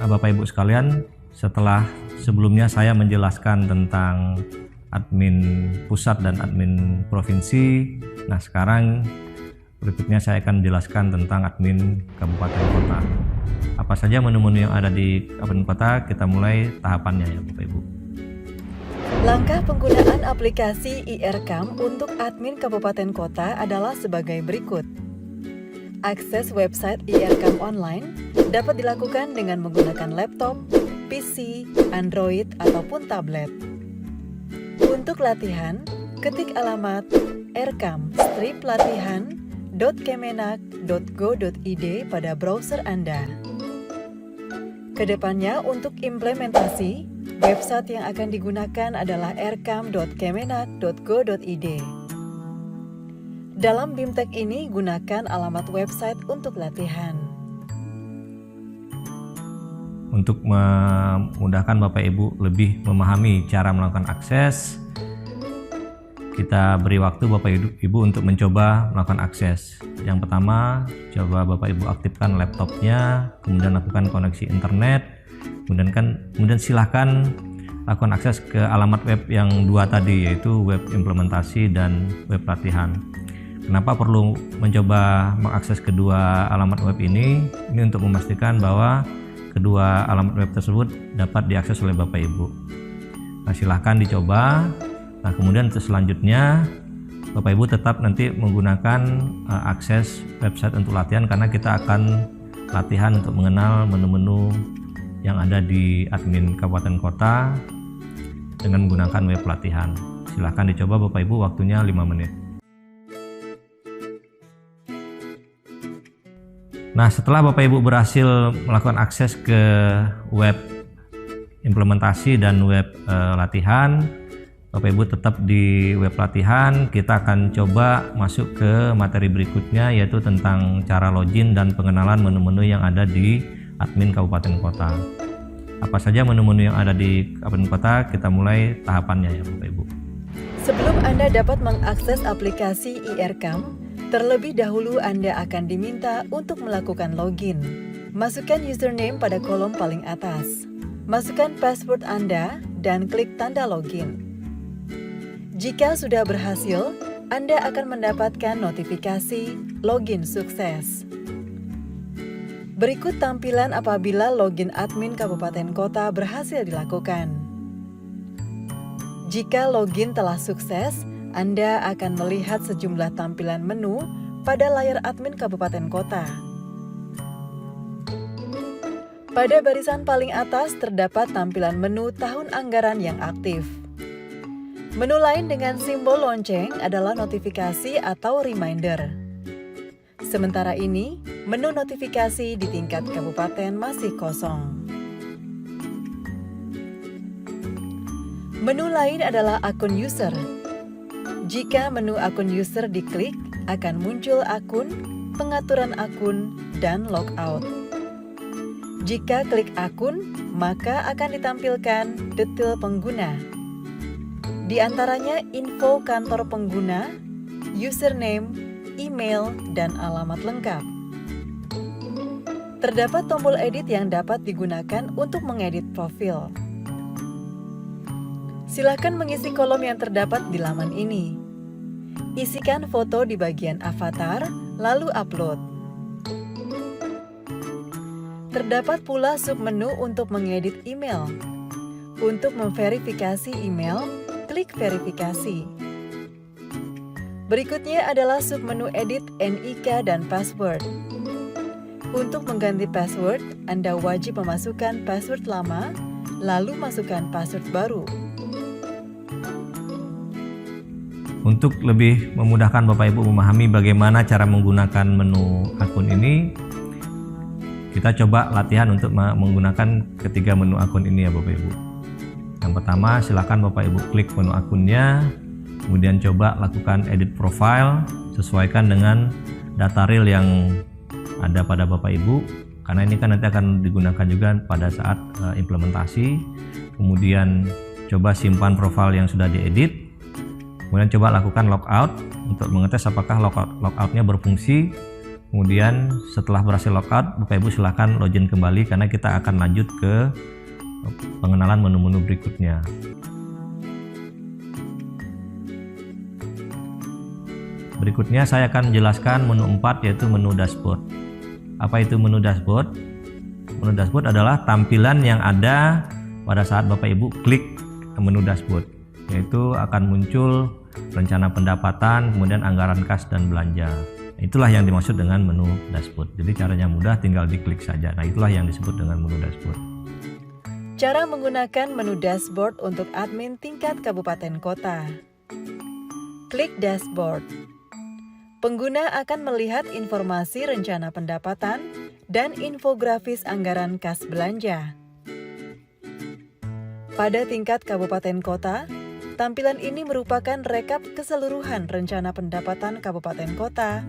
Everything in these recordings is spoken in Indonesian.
Bapak Ibu sekalian, setelah sebelumnya saya menjelaskan tentang admin pusat dan admin provinsi, nah sekarang berikutnya saya akan menjelaskan tentang admin kabupaten kota. Apa saja menu-menu yang ada di kabupaten kota, kita mulai tahapannya ya Bapak Ibu. Langkah penggunaan aplikasi IRCAM untuk admin kabupaten kota adalah sebagai berikut. Akses website IRCAM online dapat dilakukan dengan menggunakan laptop, PC, Android, ataupun tablet. Untuk latihan, ketik alamat ercam-latihan.kemenak.go.id pada browser Anda. Kedepannya, untuk implementasi, website yang akan digunakan adalah ercam.kemenak.go.id. Dalam BIMTEK ini, gunakan alamat website untuk latihan. Untuk memudahkan Bapak Ibu lebih memahami cara melakukan akses, kita beri waktu Bapak Ibu untuk mencoba melakukan akses. Yang pertama, coba Bapak Ibu aktifkan laptopnya, kemudian lakukan koneksi internet, kemudian silahkan lakukan akses ke alamat web yang dua tadi, yaitu web implementasi dan web latihan. Kenapa perlu mencoba mengakses kedua alamat web ini? Ini untuk memastikan bahwa kedua alamat web tersebut dapat diakses oleh Bapak Ibu. Nah, silahkan dicoba. Nah, kemudian selanjutnya Bapak Ibu tetap nanti menggunakan akses website untuk latihan, karena kita akan latihan untuk mengenal menu-menu yang ada di admin kabupaten kota dengan menggunakan web latihan. Silahkan dicoba Bapak Ibu, waktunya 5 menit. Nah, setelah Bapak Ibu berhasil melakukan akses ke web implementasi dan web latihan, Bapak Ibu tetap di web latihan. Kita akan coba masuk ke materi berikutnya, yaitu tentang cara login dan pengenalan menu-menu yang ada di admin kabupaten kota. Apa saja menu-menu yang ada di kabupaten kota, kita mulai tahapannya ya Bapak Ibu. Sebelum Anda dapat mengakses aplikasi IRCAM, terlebih dahulu Anda akan diminta untuk melakukan login. Masukkan username pada kolom paling atas. Masukkan password Anda dan klik tanda login. Jika sudah berhasil, Anda akan mendapatkan notifikasi login sukses. Berikut tampilan apabila login admin kabupaten kota berhasil dilakukan. Jika login telah sukses, Anda akan melihat sejumlah tampilan menu pada layar admin kabupaten kota. Pada barisan paling atas terdapat tampilan menu tahun anggaran yang aktif. Menu lain dengan simbol lonceng adalah notifikasi atau reminder. Sementara ini, menu notifikasi di tingkat kabupaten masih kosong. Menu lain adalah akun user. Jika menu akun user diklik, akan muncul akun, pengaturan akun, dan logout. Jika klik akun, maka akan ditampilkan detail pengguna. Di antaranya info kantor pengguna, username, email, dan alamat lengkap. Terdapat tombol edit yang dapat digunakan untuk mengedit profil. Silakan mengisi kolom yang terdapat di laman ini. Isikan foto di bagian avatar, lalu upload. Terdapat pula submenu untuk mengedit email. Untuk memverifikasi email, klik verifikasi. Berikutnya adalah submenu edit NIK dan password. Untuk mengganti password, Anda wajib memasukkan password lama, lalu masukkan password baru. Untuk lebih memudahkan Bapak Ibu memahami bagaimana cara menggunakan menu akun ini, kita coba latihan untuk menggunakan ketiga menu akun ini ya Bapak Ibu. Yang pertama, silakan Bapak Ibu klik menu akunnya, kemudian coba lakukan edit profile, sesuaikan dengan data real yang ada pada Bapak Ibu, karena ini kan nanti akan digunakan juga pada saat implementasi. Kemudian coba simpan profil yang sudah diedit. Kemudian coba lakukan logout untuk mengetes apakah logoutnya berfungsi. Kemudian setelah berhasil logout, Bapak Ibu silakan login kembali karena kita akan lanjut ke pengenalan menu-menu berikutnya. Berikutnya saya akan menjelaskan menu 4, yaitu menu dashboard. Apa itu menu dashboard? Menu dashboard adalah tampilan yang ada pada saat Bapak Ibu klik menu dashboard, yaitu akan muncul rencana pendapatan, kemudian anggaran kas dan belanja. Itulah yang dimaksud dengan menu dashboard. Jadi caranya mudah, tinggal diklik saja. Nah, itulah yang disebut dengan menu dashboard. Cara menggunakan menu dashboard untuk admin tingkat kabupaten kota. Klik dashboard. Pengguna akan melihat informasi rencana pendapatan dan infografis anggaran kas belanja. Pada tingkat kabupaten kota, tampilan ini merupakan rekap keseluruhan rencana pendapatan kabupaten kota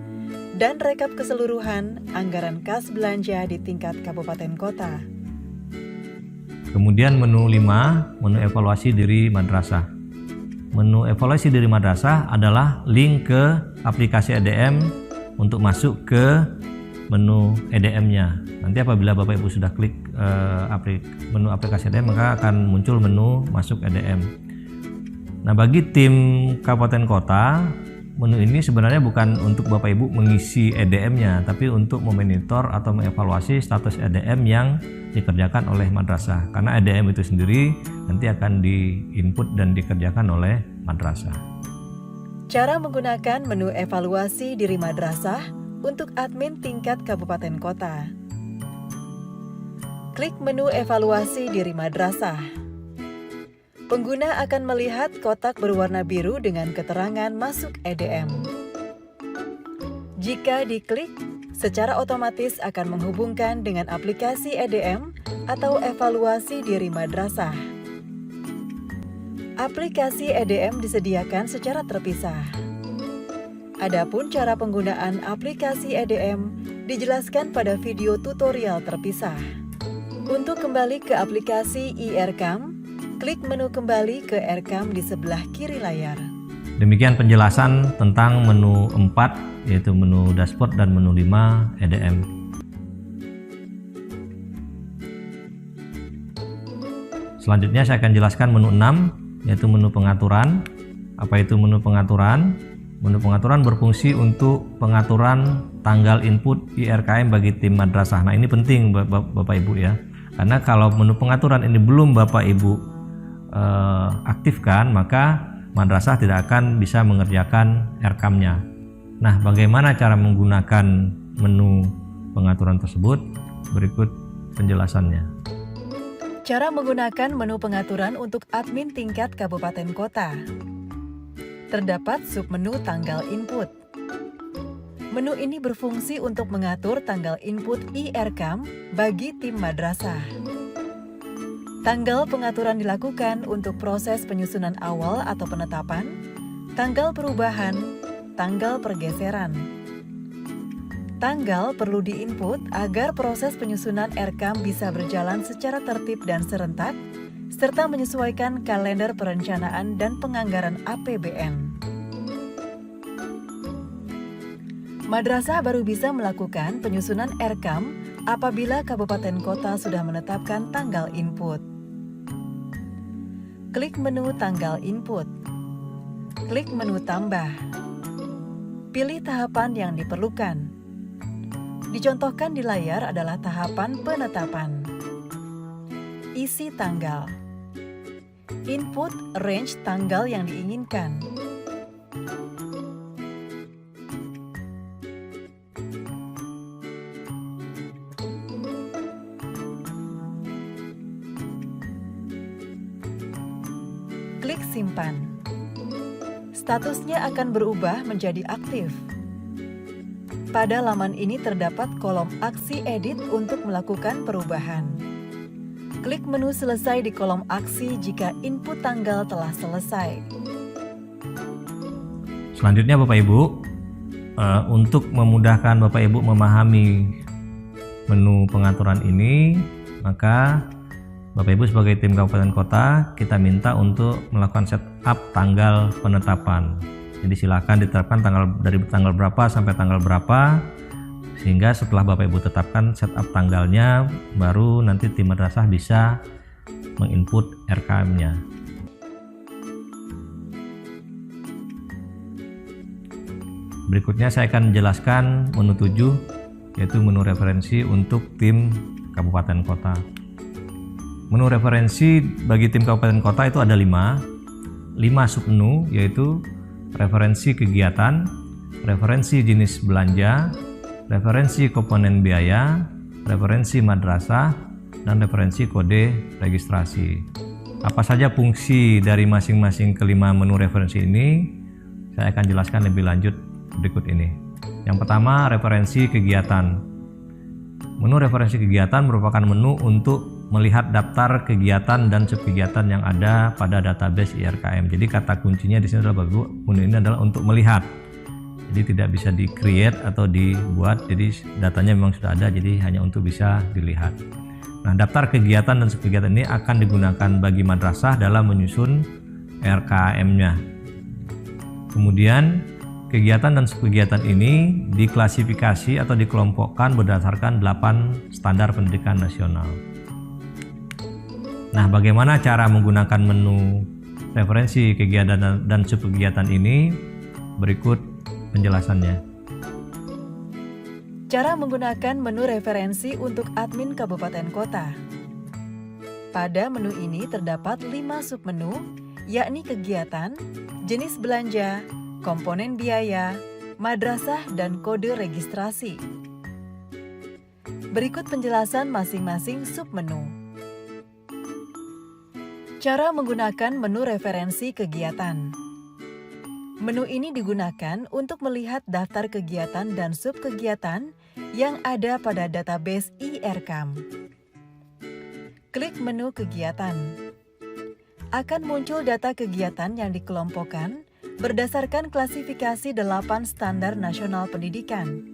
dan rekap keseluruhan anggaran kas belanja di tingkat kabupaten kota. Kemudian menu 5, menu evaluasi diri madrasah. Menu evaluasi diri madrasah adalah link ke aplikasi EDM untuk masuk ke menu EDM-nya. Nanti apabila Bapak Ibu sudah klik menu aplikasi EDM, maka akan muncul menu masuk EDM. Nah, bagi tim kabupaten kota, menu ini sebenarnya bukan untuk Bapak Ibu mengisi EDM-nya, tapi untuk memonitor atau mengevaluasi status EDM yang dikerjakan oleh madrasah. Karena EDM itu sendiri nanti akan diinput dan dikerjakan oleh madrasah. Cara menggunakan menu evaluasi diri madrasah untuk admin tingkat kabupaten kota. Klik menu evaluasi diri madrasah. Pengguna akan melihat kotak berwarna biru dengan keterangan masuk EDM. Jika diklik, secara otomatis akan menghubungkan dengan aplikasi EDM atau evaluasi diri madrasah. Aplikasi EDM disediakan secara terpisah. Adapun cara penggunaan aplikasi EDM dijelaskan pada video tutorial terpisah. Untuk kembali ke aplikasi iRecam, klik menu kembali ke Erekam di sebelah kiri layar. Demikian penjelasan tentang menu 4, yaitu menu dashboard, dan menu 5 EDM. Selanjutnya saya akan jelaskan menu 6, yaitu menu pengaturan. Apa itu menu pengaturan? Menu pengaturan berfungsi untuk pengaturan tanggal input IRKM bagi tim madrasah. Nah, ini penting Bapak Ibu ya. Karena kalau menu pengaturan ini belum Bapak Ibu aktifkan, maka madrasah tidak akan bisa mengerjakan RKM-nya. Nah, bagaimana cara menggunakan menu pengaturan tersebut? Berikut penjelasannya. Cara menggunakan menu pengaturan untuk admin tingkat kabupaten kota. Terdapat submenu tanggal input. Menu ini berfungsi untuk mengatur tanggal input iRecam bagi tim madrasah. Tanggal pengaturan dilakukan untuk proses penyusunan awal atau penetapan, tanggal perubahan, tanggal pergeseran. Tanggal perlu diinput agar proses penyusunan RKM bisa berjalan secara tertib dan serentak, serta menyesuaikan kalender perencanaan dan penganggaran APBN. Madrasah baru bisa melakukan penyusunan RKM apabila kabupaten kota sudah menetapkan tanggal input. Klik menu tanggal input. Klik menu tambah. Pilih tahapan yang diperlukan. Dicontohkan di layar adalah tahapan penetapan. Isi tanggal. Input range tanggal yang diinginkan. Klik simpan. Statusnya akan berubah menjadi aktif. Pada laman ini terdapat kolom aksi edit untuk melakukan perubahan. Klik menu selesai di kolom aksi jika input tanggal telah selesai. Selanjutnya Bapak Ibu, untuk memudahkan Bapak Ibu memahami menu pengaturan ini, maka Bapak Ibu sebagai tim kabupaten kota, kita minta untuk melakukan setup tanggal penetapan. Jadi silakan ditetapkan dari tanggal berapa sampai tanggal berapa Sehingga setelah Bapak Ibu tetapkan setup tanggalnya, baru nanti tim madrasah bisa menginput RKM-nya. Berikutnya saya akan menjelaskan menu 7, yaitu menu referensi untuk tim kabupaten kota. Menu referensi bagi tim kabupaten kota itu ada 5 submenu, yaitu referensi kegiatan, referensi jenis belanja, referensi komponen biaya, referensi madrasah, dan referensi kode registrasi. Apa saja fungsi dari masing-masing kelima menu referensi ini, saya akan jelaskan lebih lanjut berikut ini. Yang pertama, referensi kegiatan. Menu referensi kegiatan merupakan menu untuk melihat daftar kegiatan dan subkegiatan yang ada pada database IRKM. Jadi kata kuncinya di sini adalah menu ini adalah untuk melihat. Jadi tidak bisa di-create atau dibuat, jadi datanya memang sudah ada, jadi hanya untuk bisa dilihat. Nah, daftar kegiatan dan subkegiatan ini akan digunakan bagi madrasah dalam menyusun RKM-nya. Kemudian kegiatan dan subkegiatan ini diklasifikasi atau dikelompokkan berdasarkan 8 standar pendidikan nasional. Nah, bagaimana cara menggunakan menu referensi kegiatan dan subkegiatan ini? Berikut penjelasannya. Cara menggunakan menu referensi untuk admin kabupaten kota. Pada menu ini terdapat 5 submenu, yakni kegiatan, jenis belanja, komponen biaya, madrasah, dan kode registrasi. Berikut penjelasan masing-masing submenu. Cara menggunakan menu referensi kegiatan. Menu ini digunakan untuk melihat daftar kegiatan dan subkegiatan yang ada pada database IRKM. Klik menu kegiatan. Akan muncul data kegiatan yang dikelompokkan berdasarkan klasifikasi 8 standar nasional pendidikan.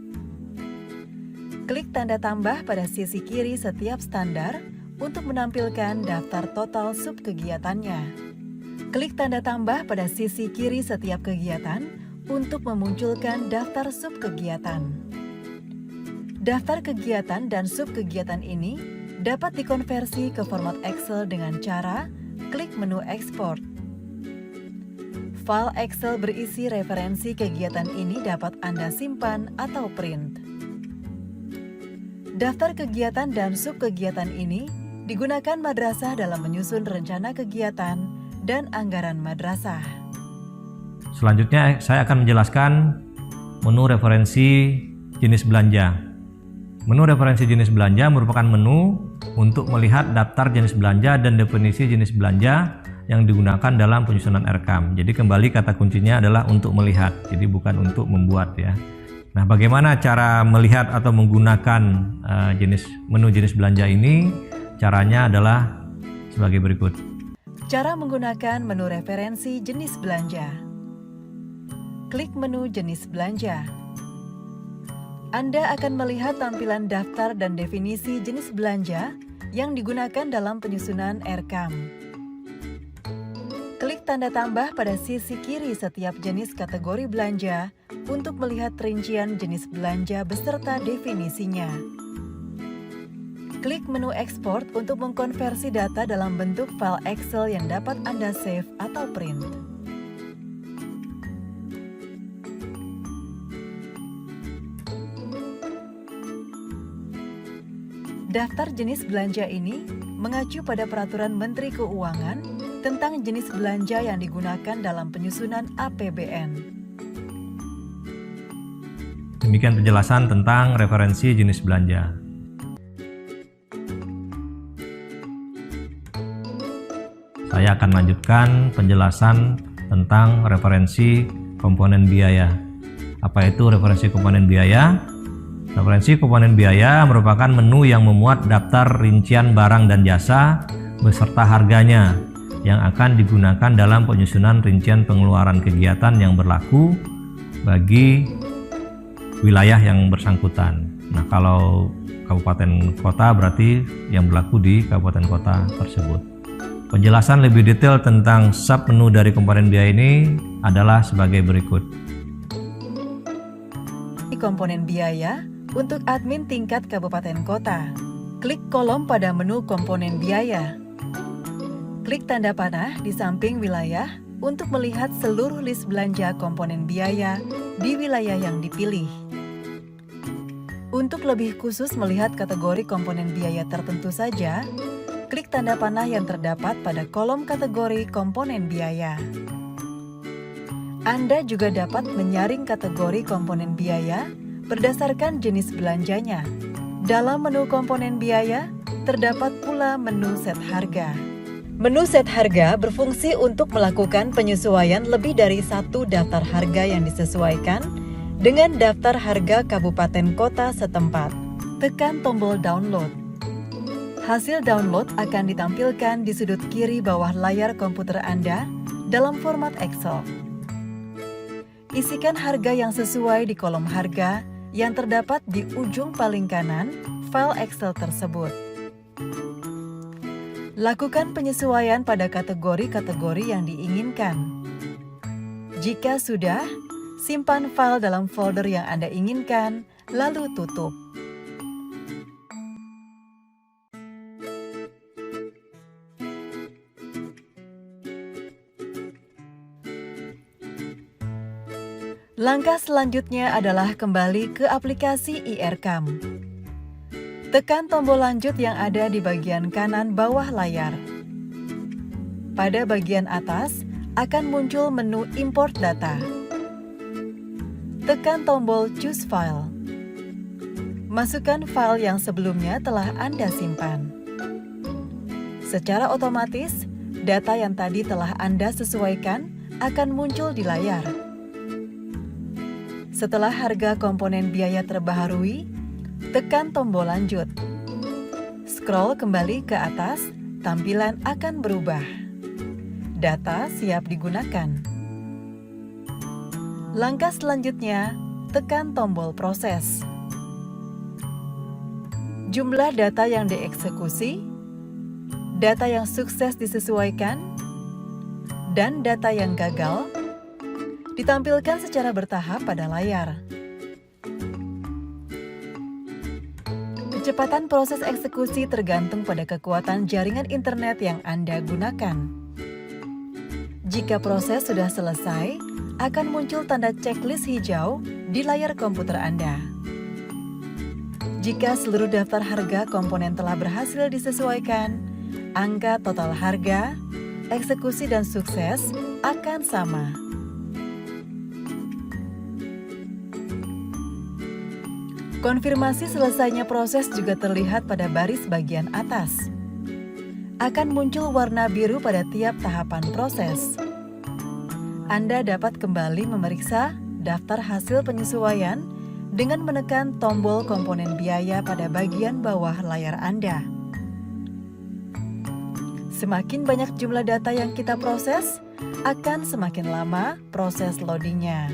Klik tanda tambah pada sisi kiri setiap standar untuk menampilkan daftar total subkegiatannya. Klik tanda tambah pada sisi kiri setiap kegiatan untuk memunculkan daftar subkegiatan. Daftar kegiatan dan subkegiatan ini dapat dikonversi ke format Excel dengan cara klik menu ekspor. File Excel berisi referensi kegiatan ini dapat Anda simpan atau print. Daftar kegiatan dan subkegiatan ini digunakan madrasah dalam menyusun rencana kegiatan dan anggaran madrasah. Selanjutnya saya akan menjelaskan menu referensi jenis belanja. Menu referensi jenis belanja merupakan menu untuk melihat daftar jenis belanja dan definisi jenis belanja yang digunakan dalam penyusunan RKM. Jadi kembali kata kuncinya adalah untuk melihat, jadi bukan untuk membuat ya. Nah, bagaimana cara melihat atau menggunakan menu jenis belanja ini? Caranya adalah sebagai berikut. Cara menggunakan menu referensi jenis belanja. Klik menu jenis belanja. Anda akan melihat tampilan daftar dan definisi jenis belanja yang digunakan dalam penyusunan RKM. Klik tanda tambah pada sisi kiri setiap jenis kategori belanja untuk melihat rincian jenis belanja beserta definisinya. Klik menu ekspor untuk mengkonversi data dalam bentuk file Excel yang dapat Anda save atau print. Daftar jenis belanja ini mengacu pada Peraturan Menteri Keuangan tentang jenis belanja yang digunakan dalam penyusunan APBN. Demikian penjelasan tentang referensi jenis belanja. Saya akan lanjutkan penjelasan tentang referensi komponen biaya. Apa itu referensi komponen biaya? Referensi komponen biaya merupakan menu yang memuat daftar rincian barang dan jasa beserta harganya yang akan digunakan dalam penyusunan rincian pengeluaran kegiatan yang berlaku bagi wilayah yang bersangkutan. Nah, kalau kabupaten kota berarti yang berlaku di kabupaten kota tersebut. Penjelasan lebih detail tentang submenu dari komponen biaya ini adalah sebagai berikut. Komponen biaya Untuk admin tingkat kabupaten kota, klik kolom pada menu komponen biaya. Klik tanda panah di samping wilayah untuk melihat seluruh list belanja komponen biaya di wilayah yang dipilih. Untuk lebih khusus melihat kategori komponen biaya tertentu saja, klik tanda panah yang terdapat pada kolom kategori komponen biaya. Anda juga dapat menyaring kategori komponen biaya berdasarkan jenis belanjanya. Dalam menu komponen biaya, terdapat pula menu set harga. Menu set harga berfungsi untuk melakukan penyesuaian lebih dari satu daftar harga yang disesuaikan dengan daftar harga kabupaten kota setempat. Tekan tombol download. Hasil download akan ditampilkan di sudut kiri bawah layar komputer Anda dalam format Excel. Isikan harga yang sesuai di kolom harga yang terdapat di ujung paling kanan file Excel tersebut. Lakukan penyesuaian pada kategori-kategori yang diinginkan. Jika sudah, simpan file dalam folder yang Anda inginkan, lalu tutup. Langkah selanjutnya adalah kembali ke aplikasi IRCAM. Tekan tombol lanjut yang ada di bagian kanan bawah layar. Pada bagian atas akan muncul menu Import Data. Tekan tombol Choose File. Masukkan file yang sebelumnya telah Anda simpan. Secara otomatis, data yang tadi telah Anda sesuaikan akan muncul di layar. Setelah harga komponen biaya terbaharui, tekan tombol lanjut. Scroll kembali ke atas, tampilan akan berubah. Data siap digunakan. Langkah selanjutnya, tekan tombol proses. Jumlah data yang dieksekusi, data yang sukses disesuaikan, dan data yang gagal ditampilkan secara bertahap pada layar. Kecepatan proses eksekusi tergantung pada kekuatan jaringan internet yang Anda gunakan. Jika proses sudah selesai, akan muncul tanda checklist hijau di layar komputer Anda. Jika seluruh daftar harga komponen telah berhasil disesuaikan, angka total harga, eksekusi dan sukses akan sama. Konfirmasi selesainya proses juga terlihat pada baris bagian atas. Akan muncul warna biru pada tiap tahapan proses. Anda dapat kembali memeriksa daftar hasil penyesuaian dengan menekan tombol komponen biaya pada bagian bawah layar Anda. Semakin banyak jumlah data yang kita proses, akan semakin lama proses loadingnya.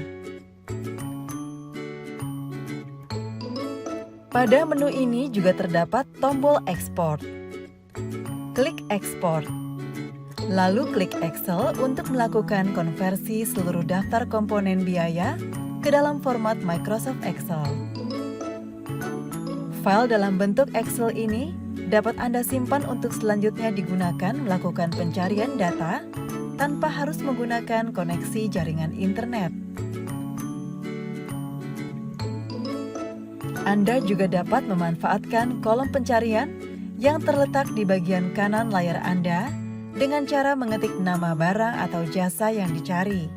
Pada menu ini juga terdapat tombol ekspor. Klik ekspor. Lalu klik Excel untuk melakukan konversi seluruh daftar komponen biaya ke dalam format Microsoft Excel. File dalam bentuk Excel ini dapat Anda simpan untuk selanjutnya digunakan melakukan pencarian data tanpa harus menggunakan koneksi jaringan internet. Anda juga dapat memanfaatkan kolom pencarian yang terletak di bagian kanan layar Anda dengan cara mengetik nama barang atau jasa yang dicari.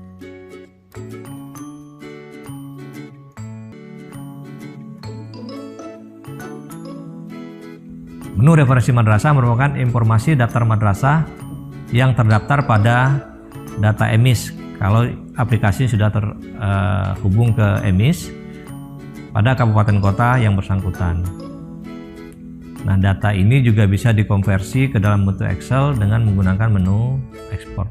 Menu referensi madrasah merupakan informasi daftar madrasah yang terdaftar pada data EMIS. Kalau aplikasi sudah terhubung ke EMIS pada kabupaten kota yang bersangkutan. Nah, data ini juga bisa dikonversi ke dalam bentuk Excel dengan menggunakan menu ekspor.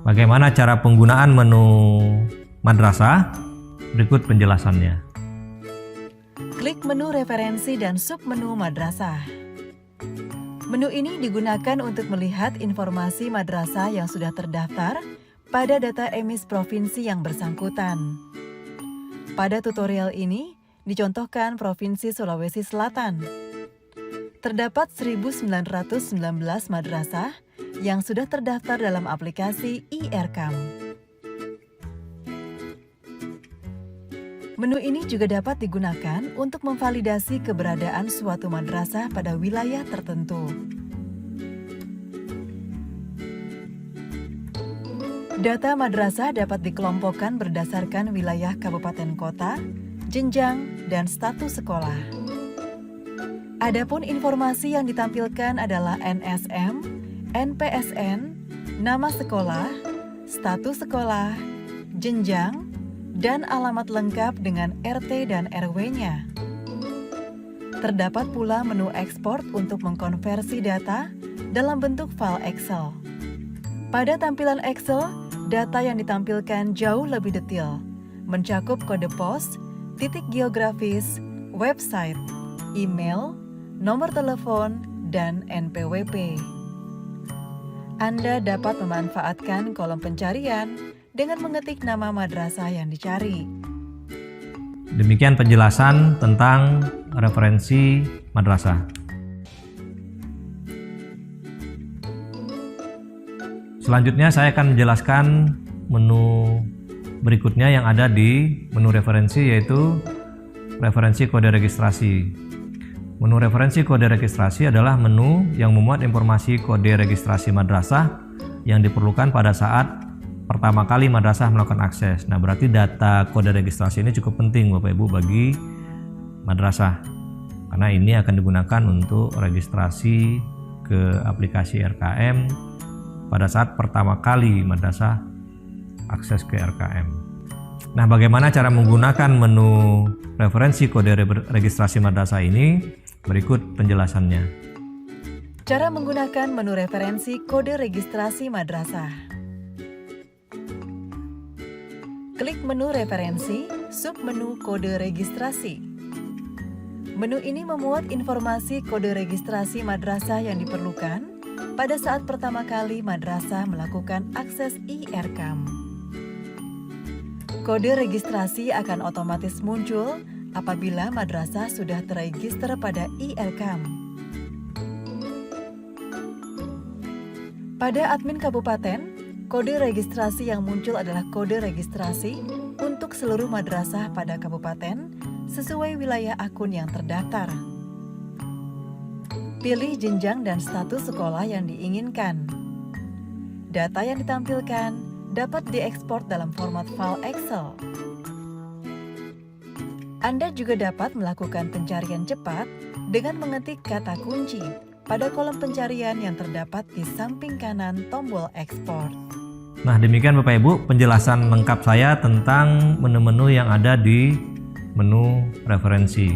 Bagaimana cara penggunaan menu madrasah? Berikut penjelasannya. Klik menu referensi dan submenu madrasah. Menu ini digunakan untuk melihat informasi madrasah yang sudah terdaftar pada data EMIS provinsi yang bersangkutan. Pada tutorial ini, Dicontohkan Provinsi Sulawesi Selatan. Terdapat 1.919 madrasah yang sudah terdaftar dalam aplikasi IRCAM. Menu ini juga dapat digunakan untuk memvalidasi keberadaan suatu madrasah pada wilayah tertentu. Data madrasah dapat dikelompokkan berdasarkan wilayah kabupaten kota, jenjang, dan status sekolah. Adapun informasi yang ditampilkan adalah NSM, NPSN, nama sekolah, status sekolah, jenjang, dan alamat lengkap dengan RT dan RW-nya. Terdapat pula menu ekspor untuk mengkonversi data dalam bentuk file Excel. Pada tampilan Excel, data yang ditampilkan jauh lebih detail, mencakup kode pos, titik geografis, website, email, nomor telepon, dan NPWP. Anda dapat memanfaatkan kolom pencarian dengan mengetik nama madrasah yang dicari. Demikian penjelasan tentang referensi madrasah. Selanjutnya saya akan menjelaskan menu berikutnya yang ada di menu referensi, yaitu referensi kode registrasi. Menu referensi kode registrasi adalah menu yang memuat informasi kode registrasi madrasah yang diperlukan pada saat pertama kali madrasah melakukan akses. Nah, berarti data kode registrasi ini cukup penting Bapak Ibu bagi madrasah, karena ini akan digunakan untuk registrasi ke aplikasi RKM pada saat pertama kali madrasah akses ke RKM. Nah, bagaimana cara menggunakan menu referensi kode registrasi madrasah ini? Berikut penjelasannya. Cara menggunakan menu referensi kode registrasi madrasah. Klik menu referensi, submenu kode registrasi. Menu ini memuat informasi kode registrasi madrasah yang diperlukan pada saat pertama kali madrasah melakukan akses IRCAM. Kode registrasi akan otomatis muncul apabila madrasah sudah terregister pada IRCAM. Pada admin kabupaten, kode registrasi yang muncul adalah kode registrasi untuk seluruh madrasah pada kabupaten sesuai wilayah akun yang terdaftar. Pilih jenjang dan status sekolah yang diinginkan. Data yang ditampilkan dapat diekspor dalam format file Excel. Anda juga dapat melakukan pencarian cepat dengan mengetik kata kunci pada kolom pencarian yang terdapat di samping kanan tombol ekspor. Nah, demikian Bapak Ibu penjelasan lengkap saya tentang menu-menu yang ada di menu referensi.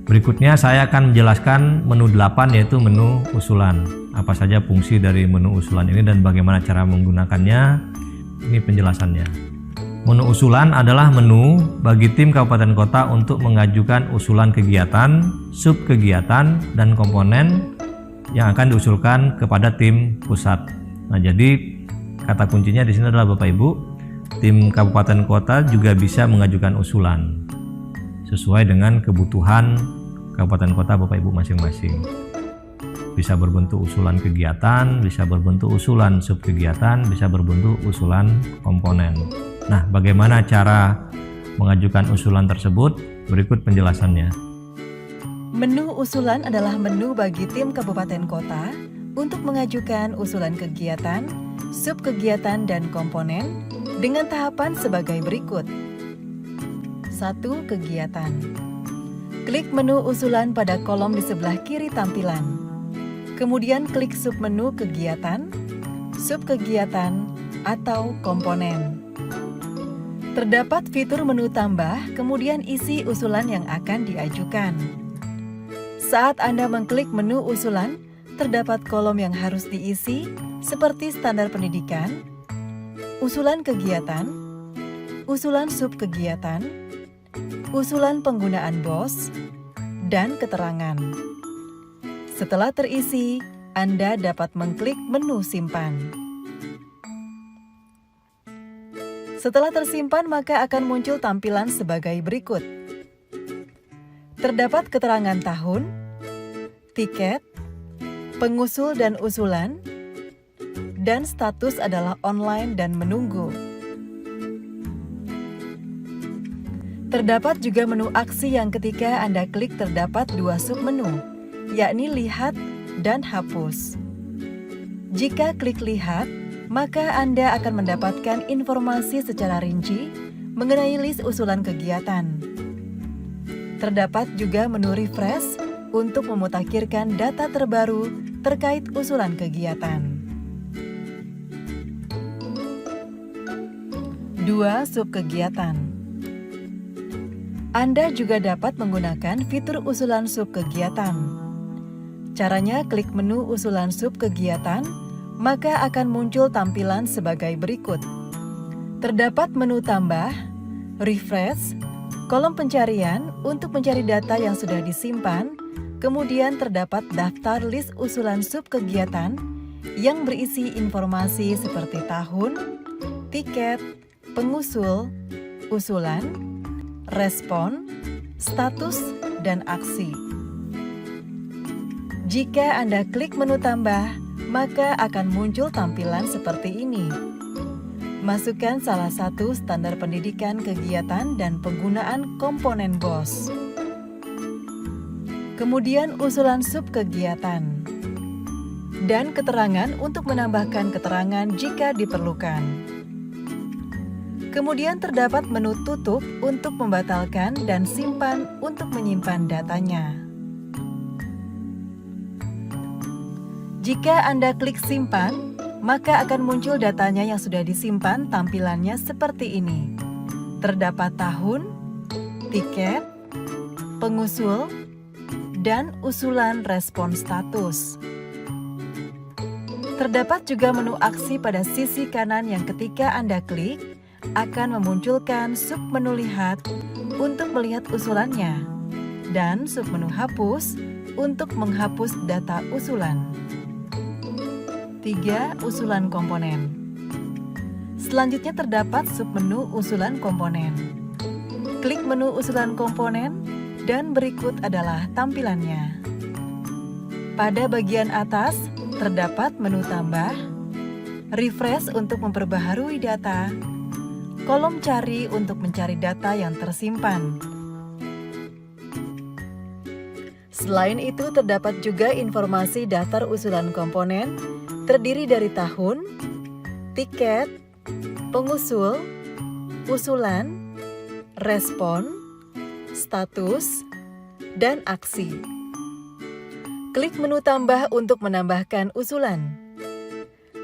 Berikutnya saya akan menjelaskan menu 8, yaitu menu usulan. Apa saja fungsi dari menu usulan ini dan bagaimana cara menggunakannya? Ini penjelasannya. Menu usulan adalah menu bagi tim kabupaten kota untuk mengajukan usulan kegiatan, subkegiatan, dan komponen yang akan diusulkan kepada tim pusat. Nah, jadi kata kuncinya di sini adalah Bapak Ibu, tim kabupaten kota juga bisa mengajukan usulan sesuai dengan kebutuhan kabupaten kota Bapak Ibu masing-masing. Bisa berbentuk usulan kegiatan, bisa berbentuk usulan subkegiatan, bisa berbentuk usulan komponen. Nah, bagaimana cara mengajukan usulan tersebut? Berikut penjelasannya. Menu usulan adalah menu bagi tim kabupaten kota untuk mengajukan usulan kegiatan, subkegiatan, dan komponen dengan tahapan sebagai berikut. 1. Kegiatan. Klik menu usulan pada kolom di sebelah kiri tampilan. Kemudian klik submenu kegiatan, subkegiatan, atau komponen. Terdapat fitur menu tambah, kemudian isi usulan yang akan diajukan. Saat Anda mengklik menu usulan, terdapat kolom yang harus diisi seperti standar pendidikan, usulan kegiatan, usulan subkegiatan, usulan penggunaan BOS, dan keterangan. Setelah terisi, Anda dapat mengklik menu simpan. Setelah tersimpan, maka akan muncul tampilan sebagai berikut. Terdapat keterangan tahun, tiket, pengusul dan usulan, dan status adalah online dan menunggu. Terdapat juga menu aksi yang ketika Anda klik terdapat dua submenu, yakni lihat dan hapus. Jika klik lihat, maka Anda akan mendapatkan informasi secara rinci mengenai list usulan kegiatan. Terdapat juga menu refresh untuk memutakhirkan data terbaru terkait usulan kegiatan. 2. Subkegiatan. Anda juga dapat menggunakan fitur usulan subkegiatan. Caranya klik menu usulan subkegiatan, maka akan muncul tampilan sebagai berikut. Terdapat menu tambah, refresh, kolom pencarian untuk mencari data yang sudah disimpan, kemudian terdapat daftar list usulan subkegiatan yang berisi informasi seperti tahun, tiket, pengusul, usulan, respon, status, dan aksi. Jika Anda klik menu tambah, maka akan muncul tampilan seperti ini. Masukkan salah satu standar pendidikan kegiatan dan penggunaan komponen BOS. Kemudian usulan subkegiatan. Dan keterangan untuk menambahkan keterangan jika diperlukan. Kemudian terdapat menu tutup untuk membatalkan dan simpan untuk menyimpan datanya. Jika Anda klik simpan, maka akan muncul datanya yang sudah disimpan, tampilannya seperti ini. Terdapat tahun, tiket, pengusul, dan usulan respon status. Terdapat juga menu aksi pada sisi kanan yang ketika Anda klik, akan memunculkan submenu lihat untuk melihat usulannya, dan submenu hapus untuk menghapus data usulan. 3. Usulan komponen. Selanjutnya terdapat submenu usulan komponen. Klik menu usulan komponen dan berikut adalah tampilannya. Pada bagian atas terdapat menu tambah, refresh untuk memperbaharui data, kolom cari untuk mencari data yang tersimpan. Selain itu terdapat juga informasi daftar usulan komponen terdiri dari tahun, tiket, pengusul, usulan, respon, status, dan aksi. Klik menu tambah untuk menambahkan usulan.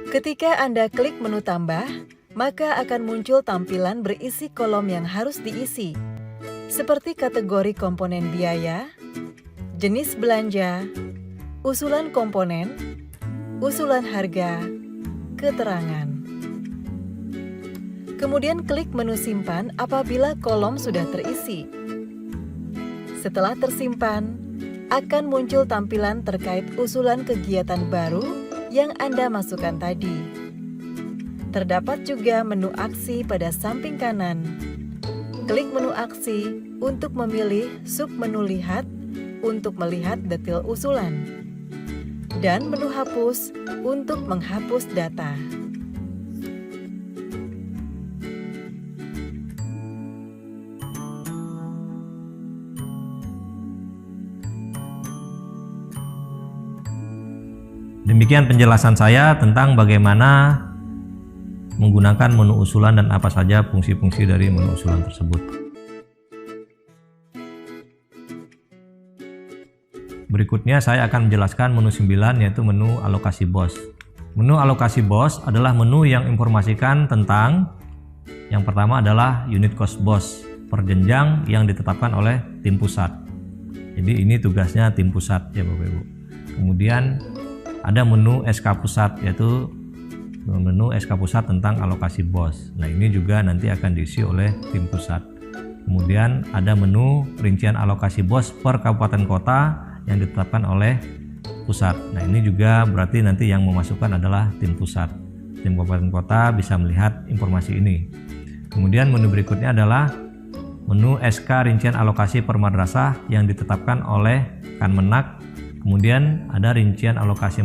Ketika Anda klik menu tambah, maka akan muncul tampilan berisi kolom yang harus diisi, seperti kategori komponen biaya, jenis belanja, usulan komponen, usulan harga, keterangan. Kemudian klik menu simpan apabila kolom sudah terisi. Setelah tersimpan, akan muncul tampilan terkait usulan kegiatan baru yang Anda masukkan tadi. Terdapat juga menu aksi pada samping kanan. Klik menu aksi untuk memilih submenu lihat untuk melihat detail usulan, dan menu hapus untuk menghapus data. Demikian penjelasan saya tentang bagaimana menggunakan menu usulan dan apa saja fungsi-fungsi dari menu usulan tersebut. Berikutnya saya akan menjelaskan menu 9, yaitu menu alokasi BOS. Menu alokasi BOS adalah menu yang informasikan tentang, yang pertama adalah unit cost BOS per jenjang yang ditetapkan oleh tim pusat. Jadi ini tugasnya tim pusat ya Bapak Ibu. Kemudian ada menu SK pusat, yaitu menu SK pusat tentang alokasi BOS. Nah ini juga nanti akan diisi oleh tim pusat. Kemudian ada menu rincian alokasi BOS per kabupaten kota yang ditetapkan oleh pusat. Nah ini juga berarti nanti yang memasukkan adalah tim pusat. Tim kabupaten kota bisa melihat informasi ini. Kemudian menu berikutnya adalah menu SK rincian alokasi per madrasah yang ditetapkan oleh Kemenag. Kemudian ada rincian alokasi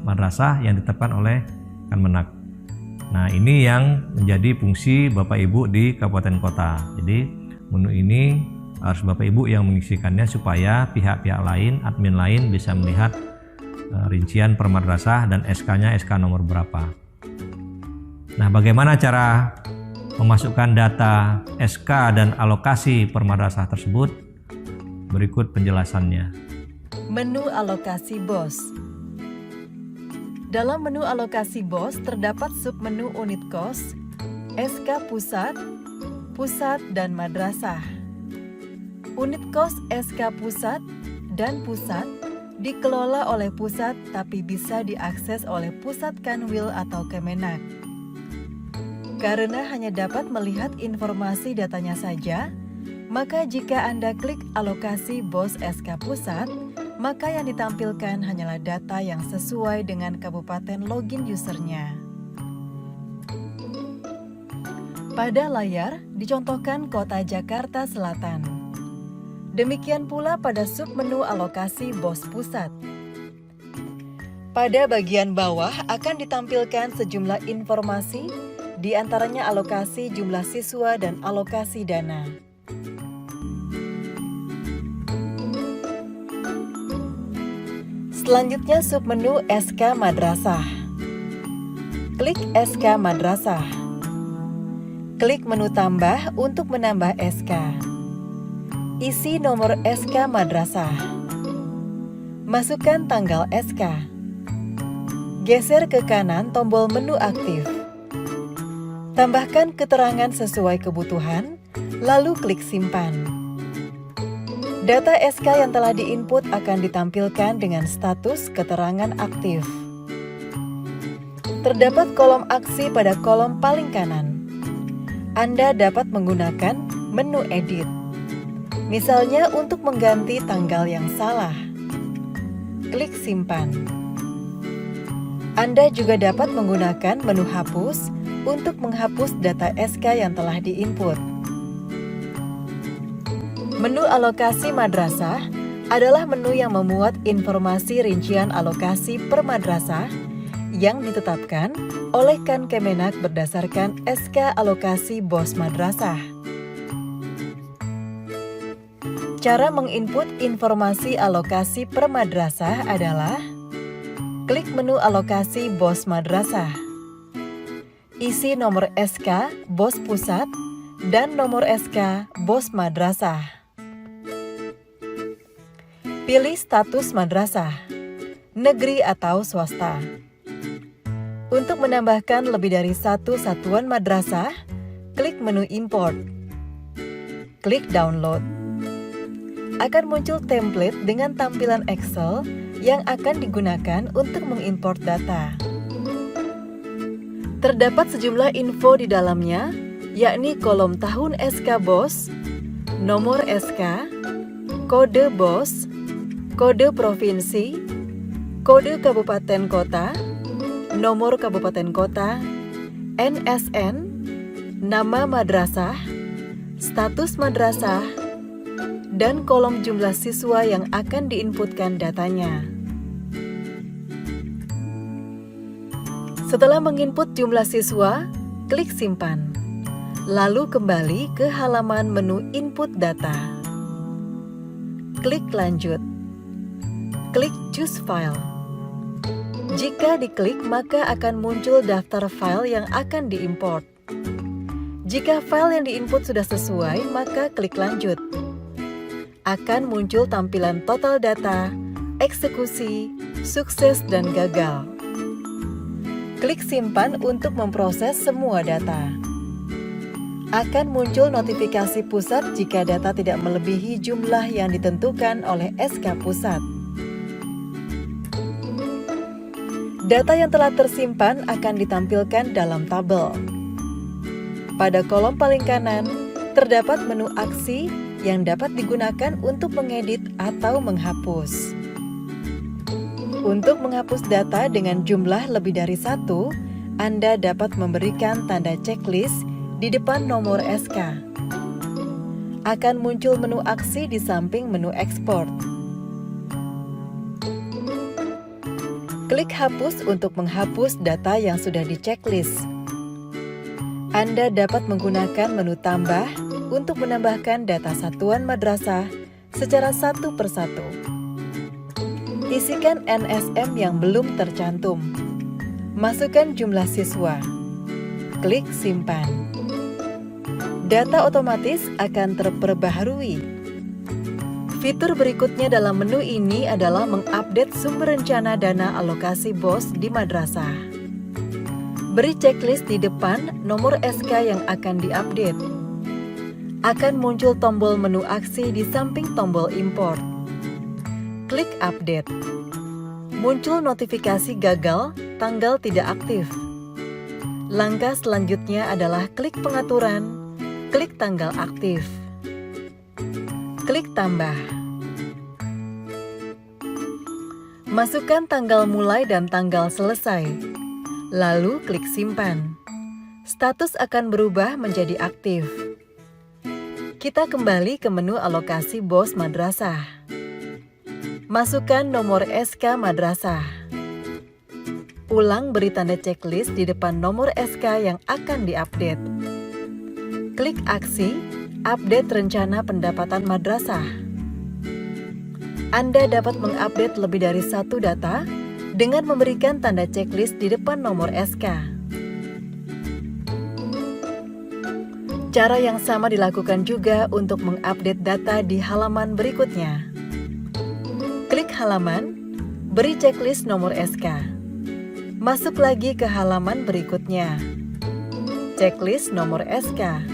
madrasah yang ditetapkan oleh Kemenag. Nah, ini yang menjadi fungsi Bapak Ibu di kabupaten kota. Jadi menu ini harus Bapak Ibu yang mengisikannya supaya pihak-pihak lain, admin lain bisa melihat rincian per madrasah dan SK-nya SK nomor berapa. Nah, bagaimana cara memasukkan data SK dan alokasi per madrasah tersebut? Berikut penjelasannya. Menu alokasi BOS. Dalam menu alokasi BOS terdapat submenu unit kos, SK pusat, pusat dan madrasah. Unit kos SK pusat dan pusat dikelola oleh pusat tapi bisa diakses oleh pusat Kanwil atau Kemenag. Karena hanya dapat melihat informasi datanya saja, maka jika Anda klik alokasi BOS SK pusat, maka yang ditampilkan hanyalah data yang sesuai dengan kabupaten login usernya. Pada layar dicontohkan kota Jakarta Selatan. Demikian pula pada submenu alokasi BOS pusat. Pada bagian bawah akan ditampilkan sejumlah informasi, di antaranya alokasi jumlah siswa dan alokasi dana. Selanjutnya submenu SK Madrasah. Klik SK Madrasah. Klik menu tambah untuk menambah SK. Isi nomor SK Madrasah. Masukkan tanggal SK. Geser ke kanan tombol menu aktif. Tambahkan keterangan sesuai kebutuhan, lalu klik simpan. Data SK yang telah diinput akan ditampilkan dengan status keterangan aktif. Terdapat kolom aksi pada kolom paling kanan. Anda dapat menggunakan menu edit. Misalnya untuk mengganti tanggal yang salah. Klik simpan. Anda juga dapat menggunakan menu hapus untuk menghapus data SK yang telah diinput. Menu alokasi madrasah adalah menu yang memuat informasi rincian alokasi per madrasah yang ditetapkan oleh Kemenag berdasarkan SK alokasi BOS madrasah. Cara menginput informasi alokasi per madrasah adalah klik menu alokasi BOS madrasah. Isi nomor SK BOS pusat dan nomor SK BOS madrasah. Pilih status madrasah, negeri atau swasta. Untuk menambahkan lebih dari satu satuan madrasah, klik menu import. Klik download. Akan muncul template dengan tampilan Excel yang akan digunakan untuk mengimport data. Terdapat sejumlah info di dalamnya, yakni kolom tahun SK BOS, nomor SK, kode BOS, kode provinsi, kode kabupaten kota, nomor kabupaten kota, NSN, nama madrasah, status madrasah, dan kolom jumlah siswa yang akan diinputkan datanya. Setelah menginput jumlah siswa, klik simpan. Lalu kembali ke halaman menu input data. Klik lanjut. Klik Choose File. Jika diklik, maka akan muncul daftar file yang akan diimport. Jika file yang diinput sudah sesuai, maka klik lanjut. Akan muncul tampilan total data, eksekusi, sukses, dan gagal. Klik simpan untuk memproses semua data. Akan muncul notifikasi pusat jika data tidak melebihi jumlah yang ditentukan oleh SK pusat. Data yang telah tersimpan akan ditampilkan dalam tabel. Pada kolom paling kanan, terdapat menu aksi yang dapat digunakan untuk mengedit atau menghapus. Untuk menghapus data dengan jumlah lebih dari satu, Anda dapat memberikan tanda checklist di depan nomor SK. Akan muncul menu aksi di samping menu ekspor. Klik hapus untuk menghapus data yang sudah di-checklist. Anda dapat menggunakan menu tambah untuk menambahkan data satuan madrasah secara satu persatu. Isikan NSM yang belum tercantum. Masukkan jumlah siswa. Klik simpan. Data otomatis akan terperbaharui. Fitur berikutnya dalam menu ini adalah mengupdate sumber rencana dana alokasi BOS di madrasah. Beri checklist di depan nomor SK yang akan diupdate. Akan muncul tombol menu aksi di samping tombol import. Klik update. Muncul notifikasi gagal, tanggal tidak aktif. Langkah selanjutnya adalah klik pengaturan, klik tanggal aktif. Klik tambah. Masukkan tanggal mulai dan tanggal selesai. Lalu klik simpan. Status akan berubah menjadi aktif. Kita kembali ke menu alokasi BOS madrasah. Masukkan nomor SK madrasah. Ulang beri tanda checklist di depan nomor SK yang akan diupdate. Klik aksi, update rencana pendapatan madrasah. Anda dapat mengupdate lebih dari satu data dengan memberikan tanda checklist di depan nomor SK. Cara yang sama dilakukan juga untuk mengupdate data di halaman berikutnya. Klik halaman, beri checklist nomor SK. Masuk lagi ke halaman berikutnya. Checklist nomor SK.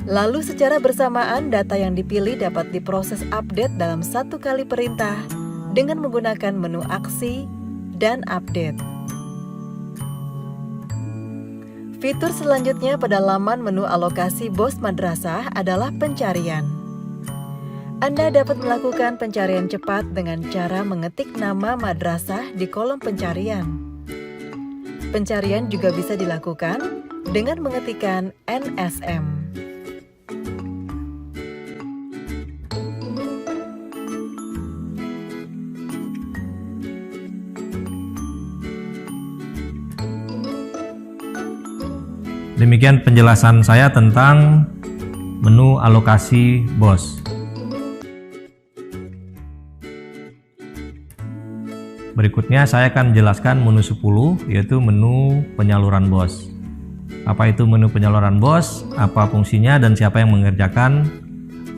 Lalu secara bersamaan data yang dipilih dapat diproses update dalam satu kali perintah dengan menggunakan menu aksi dan update. Fitur selanjutnya pada laman menu alokasi BOS madrasah adalah pencarian. Anda dapat melakukan pencarian cepat dengan cara mengetik nama madrasah di kolom pencarian. Pencarian juga bisa dilakukan dengan mengetikkan NSM. Demikian penjelasan saya tentang menu alokasi BOS. Berikutnya saya akan menjelaskan menu 10, yaitu menu penyaluran BOS. Apa itu menu penyaluran BOS, apa fungsinya, dan siapa yang mengerjakan?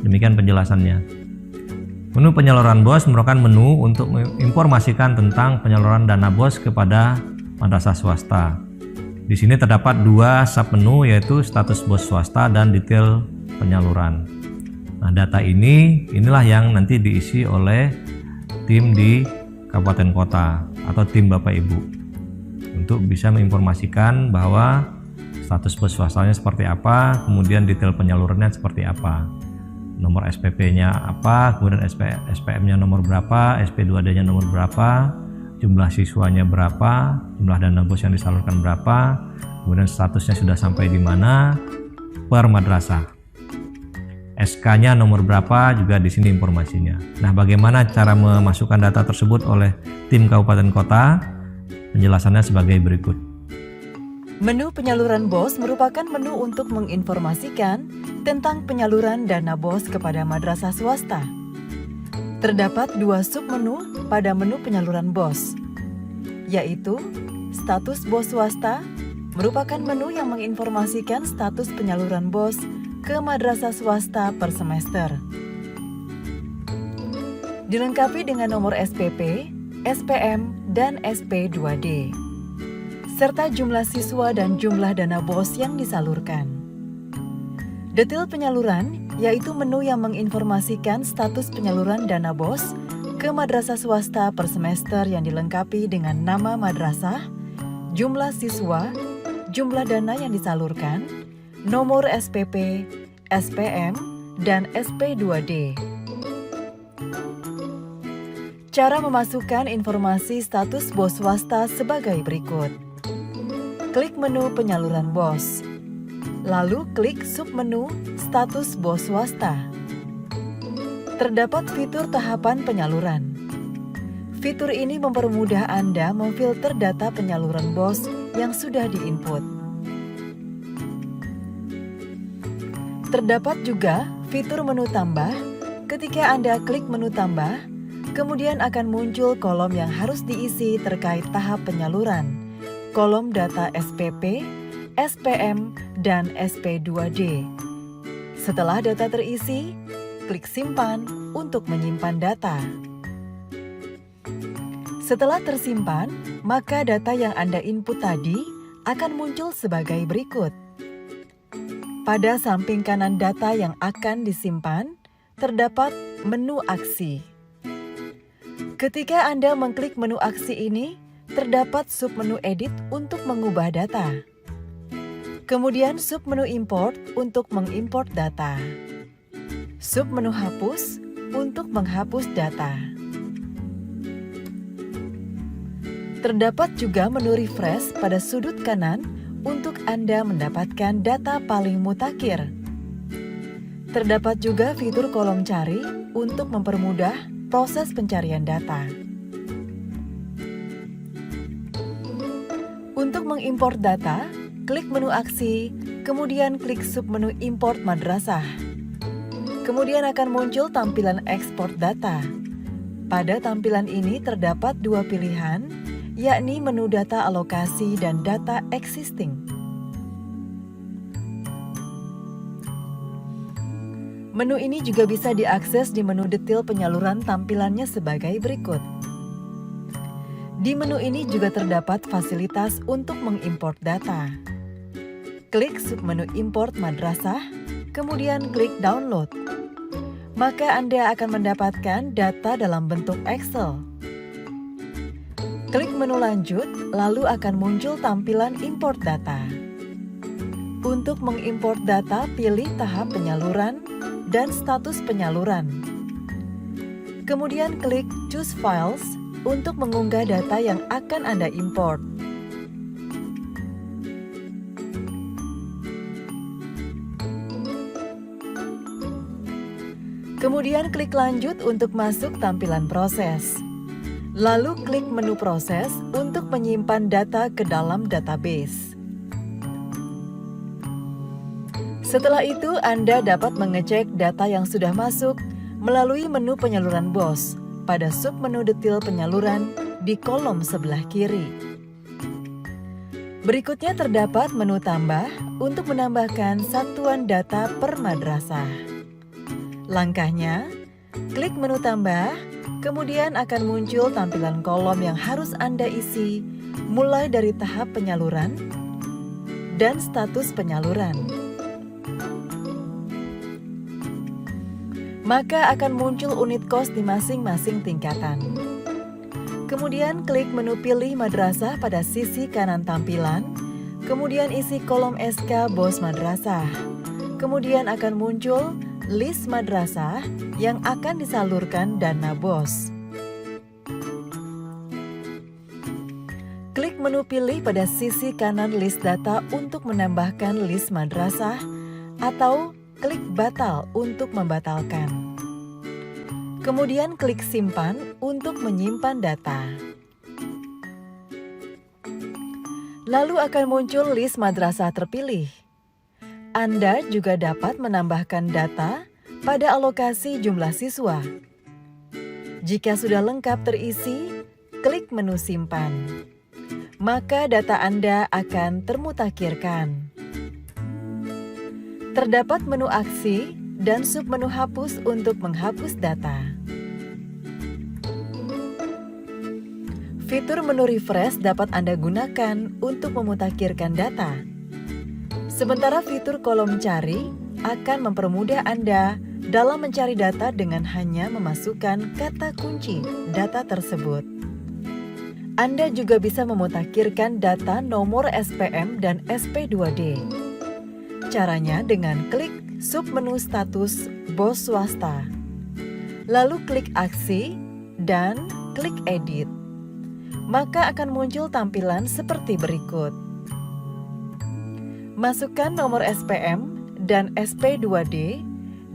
Demikian penjelasannya. Menu penyaluran BOS merupakan menu untuk menginformasikan tentang penyaluran dana BOS kepada madrasah swasta. Di sini terdapat dua submenu, yaitu status BOS swasta dan detail penyaluran. Nah, data inilah yang nanti diisi oleh tim di kabupaten kota atau tim Bapak Ibu untuk bisa menginformasikan bahwa status BOS swastanya seperti apa, kemudian detail penyalurannya seperti apa, nomor SPP-nya apa, kemudian SPM-nya nomor berapa, SP2D-nya nomor berapa, jumlah siswanya berapa, jumlah dana BOS yang disalurkan berapa, kemudian statusnya sudah sampai di mana per madrasah. SK-nya nomor berapa juga di sini informasinya. Nah, bagaimana cara memasukkan data tersebut oleh tim kabupaten kota? Penjelasannya sebagai berikut. Menu penyaluran BOS merupakan menu untuk menginformasikan tentang penyaluran dana BOS kepada madrasah swasta. Terdapat dua submenu pada menu penyaluran BOS, yaitu status BOS swasta merupakan menu yang menginformasikan status penyaluran BOS ke madrasah swasta per semester. Dilengkapi dengan nomor SPP, SPM, dan SP2D, serta jumlah siswa dan jumlah dana BOS yang disalurkan. Detail penyaluran yaitu menu yang menginformasikan status penyaluran dana BOS ke madrasah swasta per semester yang dilengkapi dengan nama madrasah, jumlah siswa, jumlah dana yang disalurkan, nomor SPP, SPM, dan SP2D. Cara memasukkan informasi status BOS swasta sebagai berikut. Klik menu penyaluran BOS. Lalu klik submenu status BOS swasta. Terdapat fitur tahapan penyaluran. Fitur ini mempermudah Anda memfilter data penyaluran BOS yang sudah diinput. Terdapat juga fitur menu tambah. Ketika Anda klik menu tambah, kemudian akan muncul kolom yang harus diisi terkait tahap penyaluran, kolom data SPP, SPM, dan SP2D. Setelah data terisi, klik simpan untuk menyimpan data. Setelah tersimpan, maka data yang Anda input tadi akan muncul sebagai berikut. Pada samping kanan data yang akan disimpan, terdapat menu aksi. Ketika Anda mengklik menu aksi ini, terdapat submenu edit untuk mengubah data. Kemudian submenu import untuk mengimport data. Submenu hapus untuk menghapus data. Terdapat juga menu refresh pada sudut kanan untuk Anda mendapatkan data paling mutakhir. Terdapat juga fitur kolom cari untuk mempermudah proses pencarian data. Untuk mengimport data, klik menu aksi, kemudian klik submenu import madrasah. Kemudian akan muncul tampilan ekspor data. Pada tampilan ini terdapat dua pilihan, yakni menu data alokasi dan data existing. Menu ini juga bisa diakses di menu detail penyaluran, tampilannya sebagai berikut. Di menu ini juga terdapat fasilitas untuk mengimport data. Klik submenu import madrasah, kemudian klik download. Maka Anda akan mendapatkan data dalam bentuk Excel. Klik menu lanjut, lalu akan muncul tampilan import data. Untuk mengimport data, pilih tahap penyaluran dan status penyaluran. Kemudian klik choose files untuk mengunggah data yang akan Anda import. Kemudian klik lanjut untuk masuk tampilan proses. Lalu klik menu proses untuk menyimpan data ke dalam database. Setelah itu, Anda dapat mengecek data yang sudah masuk melalui menu penyaluran BOS pada submenu detail penyaluran di kolom sebelah kiri. Berikutnya terdapat menu tambah untuk menambahkan satuan data per madrasah. Langkahnya, klik menu tambah. Kemudian akan muncul tampilan kolom yang harus Anda isi, mulai dari tahap penyaluran dan status penyaluran. Maka akan muncul unit kos di masing-masing tingkatan. Kemudian klik menu pilih madrasah pada sisi kanan tampilan, kemudian isi kolom SK BOS madrasah. Kemudian akan muncul list madrasah yang akan disalurkan dana BOS. Klik menu pilih pada sisi kanan list data untuk menambahkan list madrasah atau klik batal untuk membatalkan. Kemudian klik simpan untuk menyimpan data. Lalu akan muncul list madrasah terpilih. Anda juga dapat menambahkan data pada alokasi jumlah siswa. Jika sudah lengkap terisi, klik menu simpan. Maka data Anda akan termutakhirkan. Terdapat menu aksi dan submenu hapus untuk menghapus data. Fitur menu refresh dapat Anda gunakan untuk memutakhirkan data. Sementara fitur kolom cari akan mempermudah Anda dalam mencari data dengan hanya memasukkan kata kunci data tersebut. Anda juga bisa memutakhirkan data nomor SPM dan SP2D. Caranya dengan klik submenu status BOS swasta. Lalu klik aksi dan klik edit. Maka akan muncul tampilan seperti berikut. Masukkan nomor SPM dan SP2D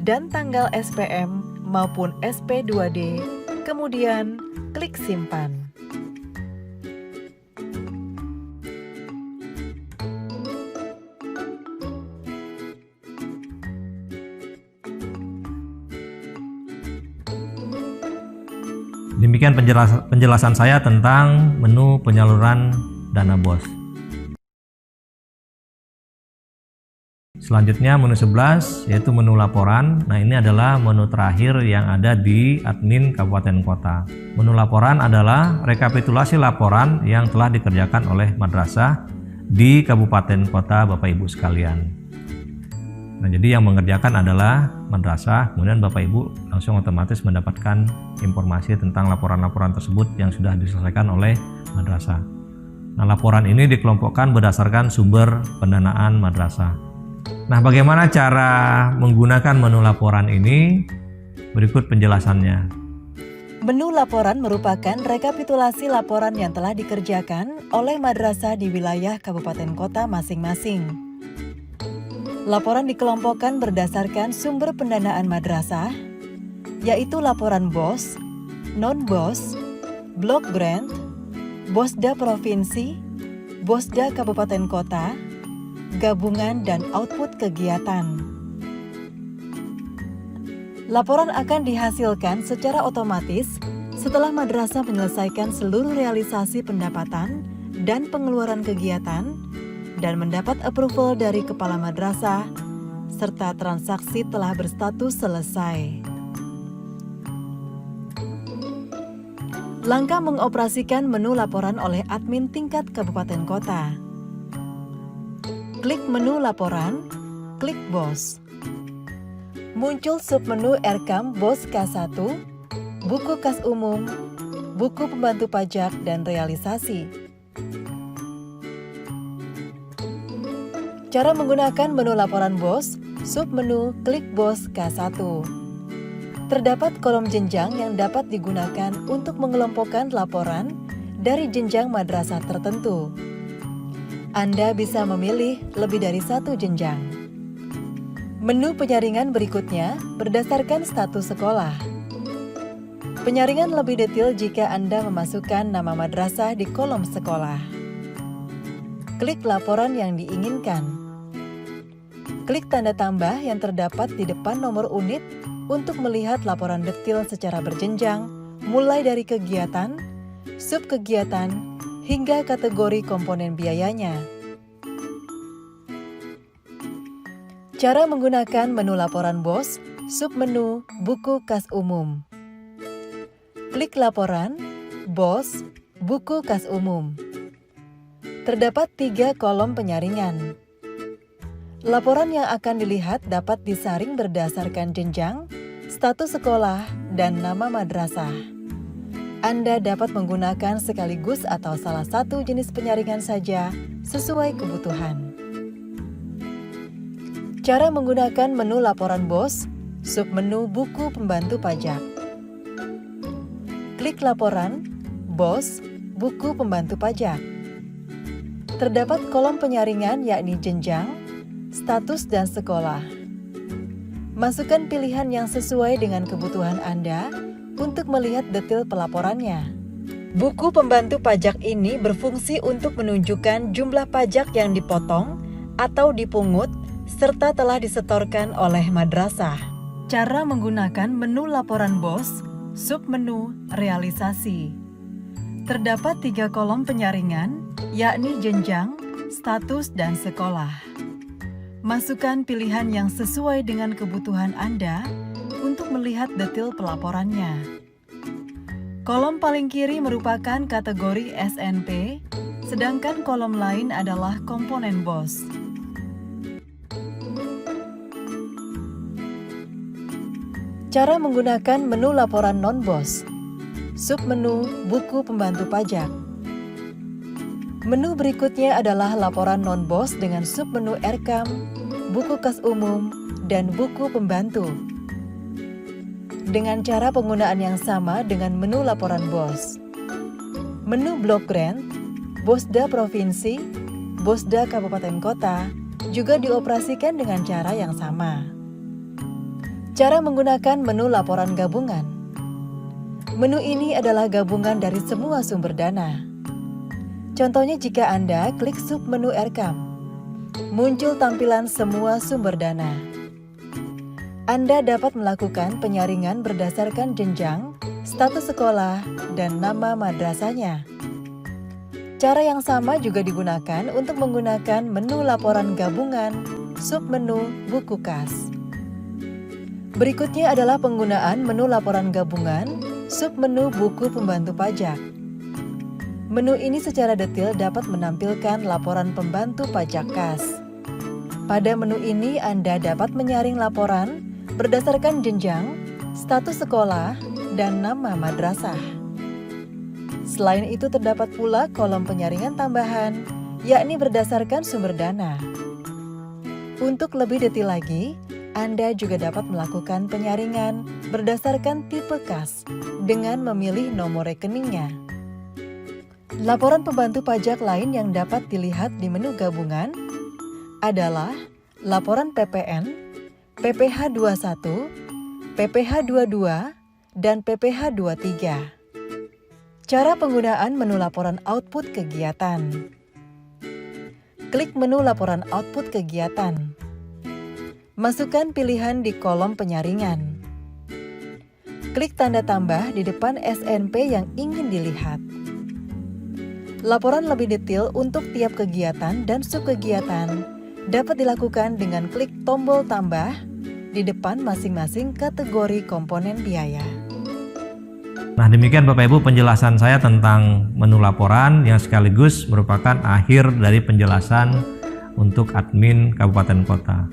dan tanggal SPM maupun SP2D, kemudian klik simpan. Demikian penjelasan saya tentang menu penyaluran dana BOS. Selanjutnya menu 11 yaitu menu laporan. Nah, ini adalah menu terakhir yang ada di admin kabupaten kota. Menu laporan adalah rekapitulasi laporan yang telah dikerjakan oleh madrasah di kabupaten kota Bapak Ibu sekalian. Nah, jadi yang mengerjakan adalah madrasah, kemudian Bapak Ibu langsung otomatis mendapatkan informasi tentang laporan-laporan tersebut yang sudah diselesaikan oleh madrasah. Nah, laporan ini dikelompokkan berdasarkan sumber pendanaan madrasah. Nah, bagaimana cara menggunakan menu laporan ini? Berikut penjelasannya. Menu laporan merupakan rekapitulasi laporan yang telah dikerjakan oleh madrasah di wilayah kabupaten kota masing-masing. Laporan dikelompokkan berdasarkan sumber pendanaan madrasah, yaitu laporan BOS, non-BOS, block grant, BOSDA provinsi, BOSDA kabupaten kota, gabungan dan output kegiatan. Laporan akan dihasilkan secara otomatis setelah madrasah menyelesaikan seluruh realisasi pendapatan dan pengeluaran kegiatan dan mendapat approval dari kepala madrasah, serta transaksi telah berstatus selesai. Langkah mengoperasikan menu laporan oleh admin tingkat kabupaten kota. Klik menu laporan, klik BOS. Muncul submenu RKAM BOS K1, buku kas umum, buku pembantu pajak dan realisasi. Cara menggunakan menu laporan BOS, submenu klik BOS K1. Terdapat kolom jenjang yang dapat digunakan untuk mengelompokkan laporan dari jenjang madrasah tertentu. Anda bisa memilih lebih dari satu jenjang. Menu penyaringan berikutnya berdasarkan status sekolah. Penyaringan lebih detail jika Anda memasukkan nama madrasah di kolom sekolah. Klik laporan yang diinginkan. Klik tanda tambah yang terdapat di depan nomor unit untuk melihat laporan detail secara berjenjang, mulai dari kegiatan, subkegiatan, hingga kategori komponen biayanya. Cara menggunakan menu laporan BOS, submenu buku kas umum. Klik laporan, BOS, buku kas umum. Terdapat 3 kolom penyaringan. Laporan yang akan dilihat dapat disaring berdasarkan jenjang, status sekolah, dan nama madrasah. Anda dapat menggunakan sekaligus atau salah satu jenis penyaringan saja sesuai kebutuhan. Cara menggunakan menu laporan BOS, submenu buku pembantu pajak. Klik laporan, BOS, buku pembantu pajak. Terdapat kolom penyaringan yakni jenjang, status dan sekolah. Masukkan pilihan yang sesuai dengan kebutuhan Anda untuk melihat detail pelaporannya. Buku pembantu pajak ini berfungsi untuk menunjukkan jumlah pajak yang dipotong atau dipungut serta telah disetorkan oleh madrasah. Cara menggunakan menu laporan BOS, submenu realisasi. Terdapat 3 kolom penyaringan, yakni jenjang, status, dan sekolah. Masukkan pilihan yang sesuai dengan kebutuhan Anda untuk melihat detail pelaporannya. Kolom paling kiri merupakan kategori SNP, sedangkan kolom lain adalah komponen BOS. Cara menggunakan menu laporan non-BOS, submenu buku pembantu pajak. Menu berikutnya adalah laporan non-BOS dengan submenu RKAM, buku kas umum, dan buku pembantu. Dengan cara penggunaan yang sama dengan menu laporan BOS. Menu block grant, BOSDA provinsi, BOSDA kabupaten kota, juga dioperasikan dengan cara yang sama. Cara menggunakan menu laporan gabungan. Menu ini adalah gabungan dari semua sumber dana. Contohnya jika Anda klik submenu RKAM, muncul tampilan semua sumber dana. Anda dapat melakukan penyaringan berdasarkan jenjang, status sekolah, dan nama madrasahnya. Cara yang sama juga digunakan untuk menggunakan menu laporan gabungan, submenu buku kas. Berikutnya adalah penggunaan menu laporan gabungan, submenu buku pembantu pajak. Menu ini secara detail dapat menampilkan laporan pembantu pajak kas. Pada menu ini Anda dapat menyaring laporan berdasarkan jenjang, status sekolah, dan nama madrasah. Selain itu terdapat pula kolom penyaringan tambahan, yakni berdasarkan sumber dana. Untuk lebih detail lagi, Anda juga dapat melakukan penyaringan berdasarkan tipe kas dengan memilih nomor rekeningnya. Laporan pembantu pajak lain yang dapat dilihat di menu gabungan adalah laporan PPN, PPh 21, PPh 22, dan PPh 23. Cara penggunaan menu laporan output kegiatan. Klik menu laporan output kegiatan. Masukkan pilihan di kolom penyaringan. Klik tanda tambah di depan SNP yang ingin dilihat. Laporan lebih detail untuk tiap kegiatan dan subkegiatan dapat dilakukan dengan klik tombol tambah di depan masing-masing kategori komponen biaya. Nah, demikian Bapak Ibu penjelasan saya tentang menu laporan yang sekaligus merupakan akhir dari penjelasan untuk admin kabupaten kota.